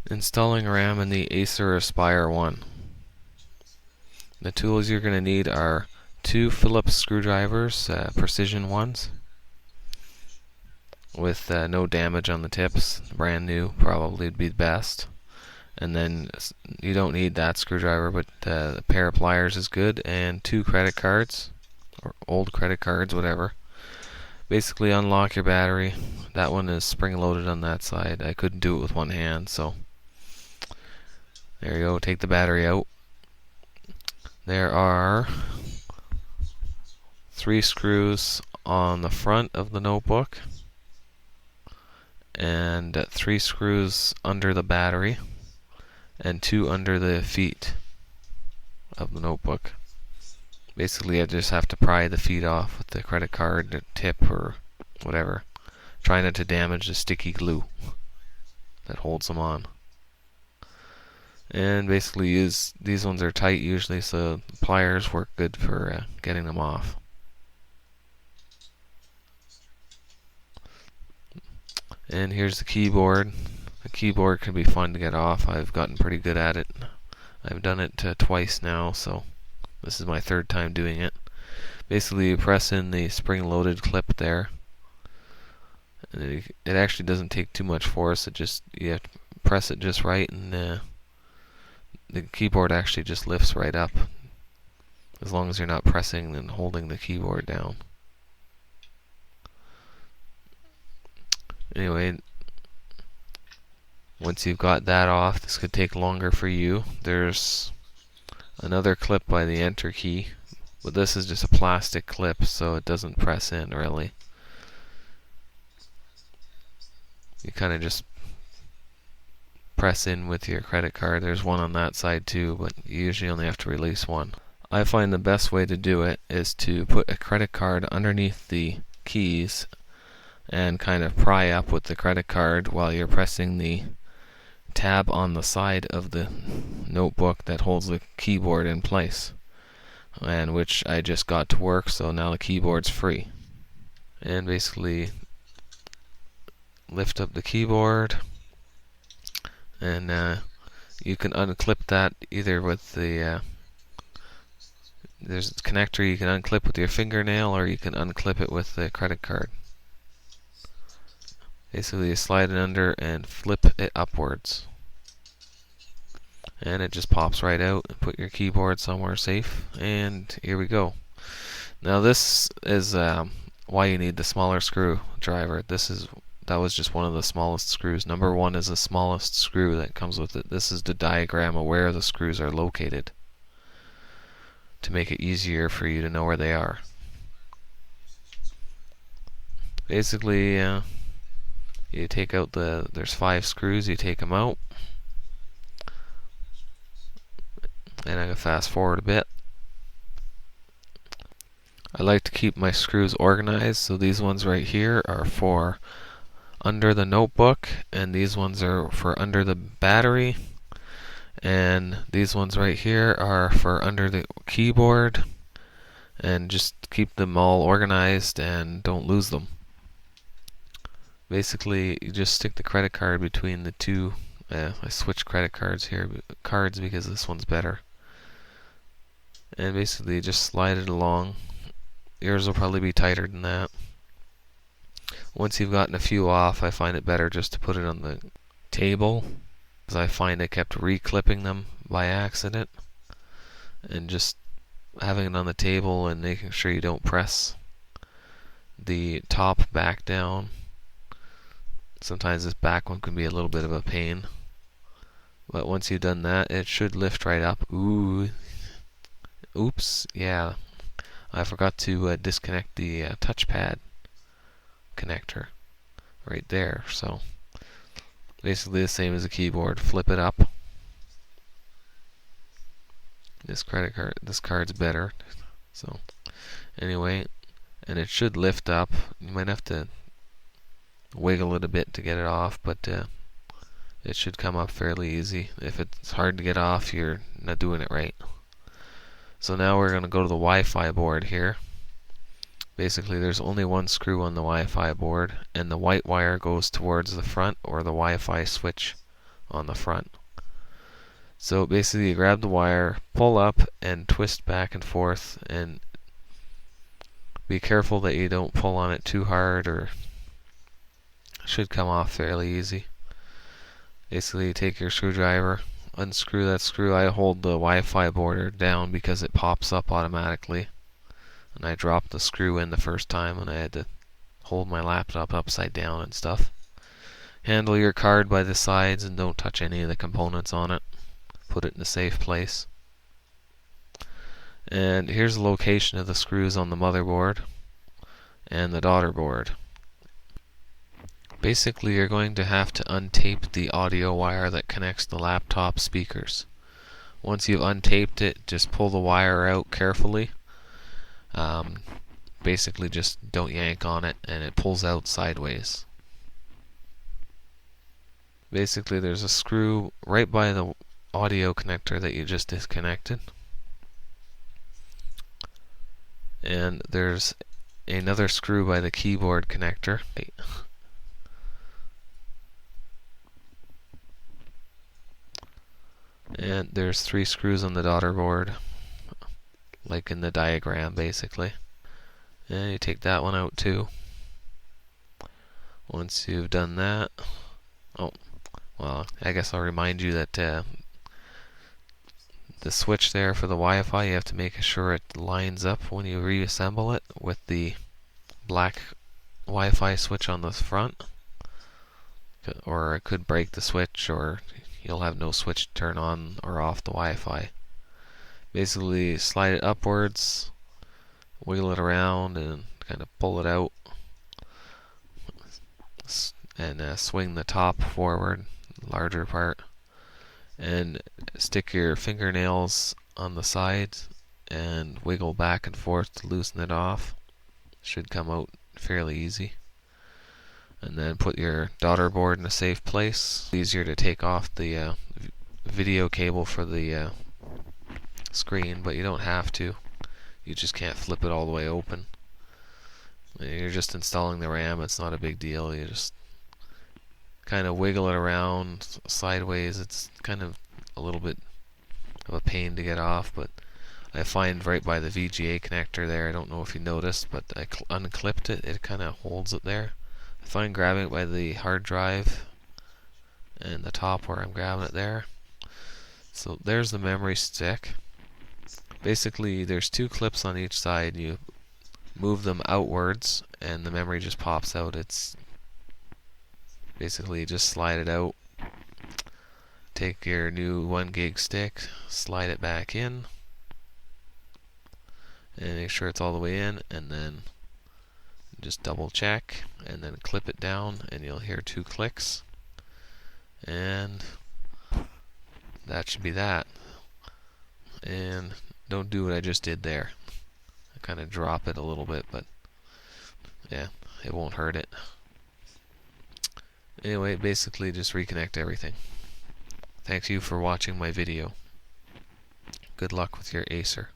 Installing RAM in the Acer Aspire One. The tools you're going to need are 2 Phillips screwdrivers, precision ones, with no damage on the tips. Brand new probably would be the best. And then you don't need that screwdriver, but a pair of pliers is good, and 2 credit cards, or old credit cards, whatever. Basically unlock your battery. That one is spring loaded on that side. I couldn't do it with one hand, so there you go. Take the battery out. There are 3 screws on the front of the notebook and 3 screws under the battery and 2 under the feet of the notebook. Basically, I just have to pry the feet off with the credit card, the tip, or whatever. Try not to damage the sticky glue that holds them on. And basically these ones are tight usually, so pliers work good for getting them off. And here's the keyboard. The keyboard can be fun to get off. I've gotten pretty good at it. I've done it twice now, so this is my 3rd time doing it. Basically, you press in the spring-loaded clip there. And it actually doesn't take too much force. You have to press it just right, and the keyboard actually just lifts right up, as long as you're not pressing and holding the keyboard down. Anyway, once you've got that off, this could take longer for you. There's another clip by the enter key, but this is just a plastic clip, so it doesn't press in really. You kind of just press in with your credit card. There's one on that side too, but you usually only have to release one. I find the best way to do it is to put a credit card underneath the keys and kind of pry up with the credit card while you're pressing the tab on the side of the notebook that holds the keyboard in place, and which I just got to work, so now the keyboard's free. And basically lift up the keyboard, and you can unclip that either with the there's a connector you can unclip with your fingernail, or you can unclip it with the credit card. Basically, you slide it under and flip it upwards, and it just pops right out. And put your keyboard somewhere safe, and here we go. Now this is why you need the smaller screwdriver. That was just one of the smallest screws. Number 1 is the smallest screw that comes with it. This is the diagram of where the screws are located, to make it easier for you to know where they are. Basically, you take out there's 5 screws, you take them out. And I'm going to fast forward a bit. I like to keep my screws organized, so these ones right here are for under the notebook, and these ones are for under the battery, and these ones right here are for under the keyboard, and just keep them all organized and don't lose them. Basically, you just stick the credit card between the two. I switched credit cards because this one's better. And basically, just slide it along. Yours will probably be tighter than that. Once you've gotten a few off, I find it better just to put it on the table, because I find I kept re-clipping them by accident. And just having it on the table and making sure you don't press the top back down. Sometimes this back one can be a little bit of a pain, but once you've done that, it should lift right up. Oops, yeah, I forgot to disconnect the touchpad connector right there. So basically the same as the keyboard. Flip it up. This card's better. So anyway, and it should lift up. You might have to wiggle it a bit to get it off, but it should come up fairly easy. If it's hard to get off, you're not doing it right. So now we're going to go to the Wi-Fi board here. Basically, there's only one screw on the Wi-Fi board, and the white wire goes towards the front or the Wi-Fi switch on the front. So basically you grab the wire, pull up and twist back and forth, and be careful that you don't pull on it too hard, or it should come off fairly easy. Basically you take your screwdriver, unscrew that screw. I hold the Wi-Fi border down because it pops up automatically, and I dropped the screw in the first time and I had to hold my laptop upside down and stuff. Handle your card by the sides and don't touch any of the components on it. Put it in a safe place. And here's the location of the screws on the motherboard and the daughter board. Basically you're going to have to untape the audio wire that connects the laptop speakers. Once you've untaped it, just pull the wire out carefully. Basically just don't yank on it and it pulls out sideways. Basically there's a screw right by the audio connector that you just disconnected, and there's another screw by the keyboard connector. And there's 3 screws on the daughter board, like in the diagram basically. And you take that one out too. Once you've done that, well, I guess I'll remind you that the switch there for the Wi-Fi, you have to make sure it lines up when you reassemble it with the black Wi-Fi switch on the front, or it could break the switch, or you'll have no switch to turn on or off the Wi-Fi. Basically slide it upwards, wiggle it around and kind of pull it out, and swing the top forward, larger part, and stick your fingernails on the sides and wiggle back and forth to loosen it off. Should come out fairly easy. And then put your daughter board in a safe place. Easier to take off the video cable for the screen, but you don't have to. You just can't flip it all the way open. You're just installing the RAM. It's not a big deal. You just kind of wiggle it around sideways. It's kind of a little bit of a pain to get off, but I find right by the VGA connector there, I don't know if you noticed, but I unclipped it. It kind of holds it there. I find grabbing it by the hard drive and the top where I'm grabbing it there. So there's the memory stick. Basically there's 2 clips on each side. You move them outwards and the memory just pops out. It's basically just slide it out. Take your new 1 gig stick, slide it back in, and make sure it's all the way in, and then just double check and then clip it down, and you'll hear 2 clicks, and that should be that. And don't do what I just did there. I kind of drop it a little bit, but yeah, it won't hurt it. Anyway, basically just reconnect everything. Thanks you for watching my video. Good luck with your Acer.